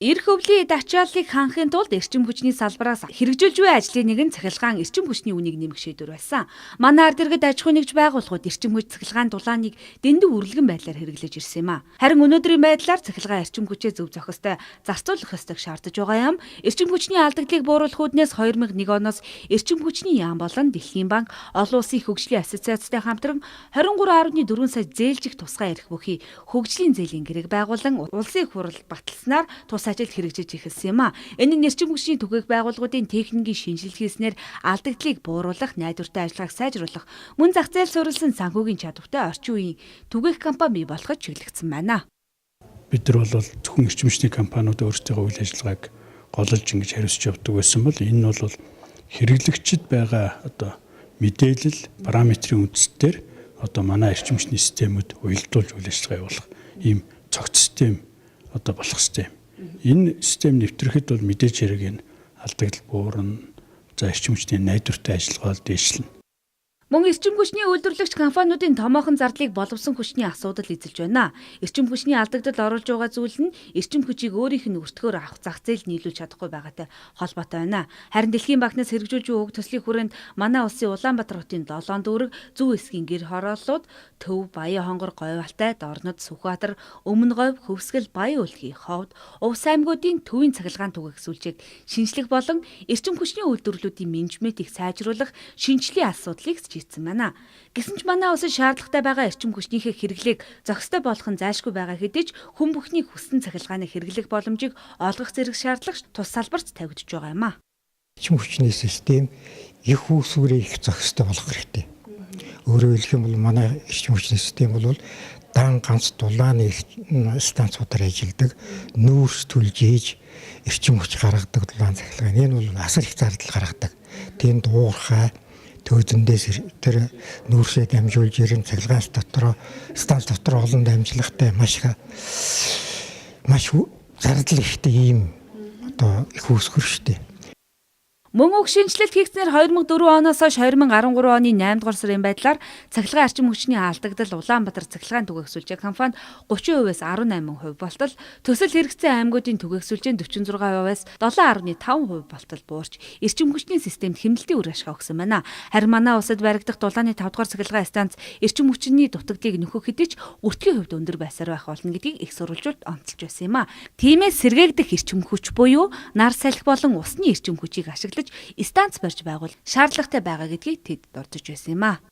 Эрх өвлийн ачааллыг хангахын тулд эрчим хүчний салбараас хэрэгжүүлж буй ажлын нэг нь цахилгаан эрчим хүчний үнийг нэмэх шийдвэр байсан. Манай ард иргэд аж ахуй нэгж байгууллагууд эрчим хүч цахилгаан дулааныг дэндүү үргэлгэн байдлаар хэрэглэж ирсэн юм а. Харин өнөөдрийн байдлаар цахилгаан эрчим хүчээ зөв зохистой зарцуулах ёстойг шаардаж байгаа юм. Эрчим хүчний алдагдлыг бууруулах үүднээс 2001 оноос эрчим хүчний яам болон Дэлхийн банк, олон улсын хөгжлийн ассоциацтай хамтран 23.4 сая зээлжих тусгай эрх бүхий хөгжлийн зээлийн гэрэг байгуулан улсын хурал баталснаар ажилд хэрэгжиж эхэлсэн юм а. Энэ нь эрчим хүчний түгээх байгууллагуудын техникийн шинжилгээ хийснээр алдагдлыг бууруулах, найдвартай ажиллагааг сайжруулах, мөн зах зээл суурилсан санхүүгийн чадвартай орчин үеийн түгээх компани бий болгож чиглэгдсэн байна. Бид нар бол зөвхөн эрчим хүчний компаниуд өөрсдийнхөө үйл ажиллагааг голж ингэж хариуцж явдаг байсан бол энэ нь бол хэрэглэгчид байгаа мэдээлэл параметрийн үндсээр манай эрчим хүчний системүүд уялдуулж үйл ажиллагаа явуулах ийм цогц систем болох ёстой юм. Энэ систем нэвтрэхэд бол мэдээж хэрэг энэ алдагдал буурна. За эрчим хүчний найдвартай ажиллагаа дээшлэнэ. Мөн эрчим хүчний үйлдвэрлэгч компаниудын томоохон зардлыг боловсон хүчний асуудал эзэлж байна. Эрчим хүчний алдагдал оруулж байгаа зүйл нь эрчим хүчийг өөрийнх нь өртгөөр авах зах зээл нийлүүлж чадахгүй байгаатай холбоотой байна. Харин Дэлхийн банкнаас хэрэгжүүлж буй уг төслийн хүрээнд манай улсын Улаанбаатар хотын 7 дүүрэг, Зүүн хэсгийн гэр хорооллууд, Төв, Баян хонгор, Говьалтай, Дорнод, Сүхбаатар, Өмнө Говь, Хөвсгөл, Баян үлгийн ховд, Увс аймагуудын төвийн цахилгаан түгээх зүйлчийг шинжлэх болон эрчим хүчний үйлдвэрлэлүүдийн менежментийг сайжруулах шинжлэлийн асуудлыг байна. Гэсэн ч манай улсад шаардлагатай байгаа эрчим хүчнийхээ хэрэглээг зохистой болгох нь зайлшгүй байгаа хэдий ч хүн бүхний хүссэн цахилгааныг хэрэглэх боломжийг олгох зэрэг шаардлага тус салбарт тавигдж байгаа юм а. Эрчим хүчний систем их үүсвэрээ их зохистой болох хэрэгтэй. Өөрөөр хэлэх юм бол манай эрчим хүчний систем бол дан ганц дулааны станцуудаар ажилладаг, нүүрс түлж ээж эрчим хүч гаргадаг дулаан цахилгаан. Энэ бол асар их зардал гаргадаг. Тийм дуурхай төөдөндөөс тэр нүүрсээ дамжуулж ирэн цахилгаан станц дотор олон дамжлагтай маш зардал ихтэй ийм их үүсгэр штэ. Мөн уг шинжилэлт хийгснээр 2004 оноос хойш 2013 оны 8 дугаар сарын байдлаар цахилгаан эрчим хүчний алдагдал Улаанбаатар цахилгаан түгээгсүүлжээ компани 30%-аас 18% болтол төсөл хэрэгцээ аймагуудын түгээгсүүлжээ 46%-аас 7.5% болтол буурч эрчим хүчний системд хэмнэлтийн үр ашиг өгсөн байна. Харин манай улсад баригдах дулааны 5 дугаар цахилгаан станц эрчим хүчний дутагдлыг нөхөх хэдий ч өртгийн хувьд өндөр байсаар байх болно гэдгийг их сурвалжуулалт онцолж байсан юм а. Тиймээс сэргээгдэх эрчим хүч буюу нар салхи болон усны эрчим хүчийг ашиглаж станц барьж байгуул шаардлагатай байгаа гэдгийг тэд дурдж байсан юм а.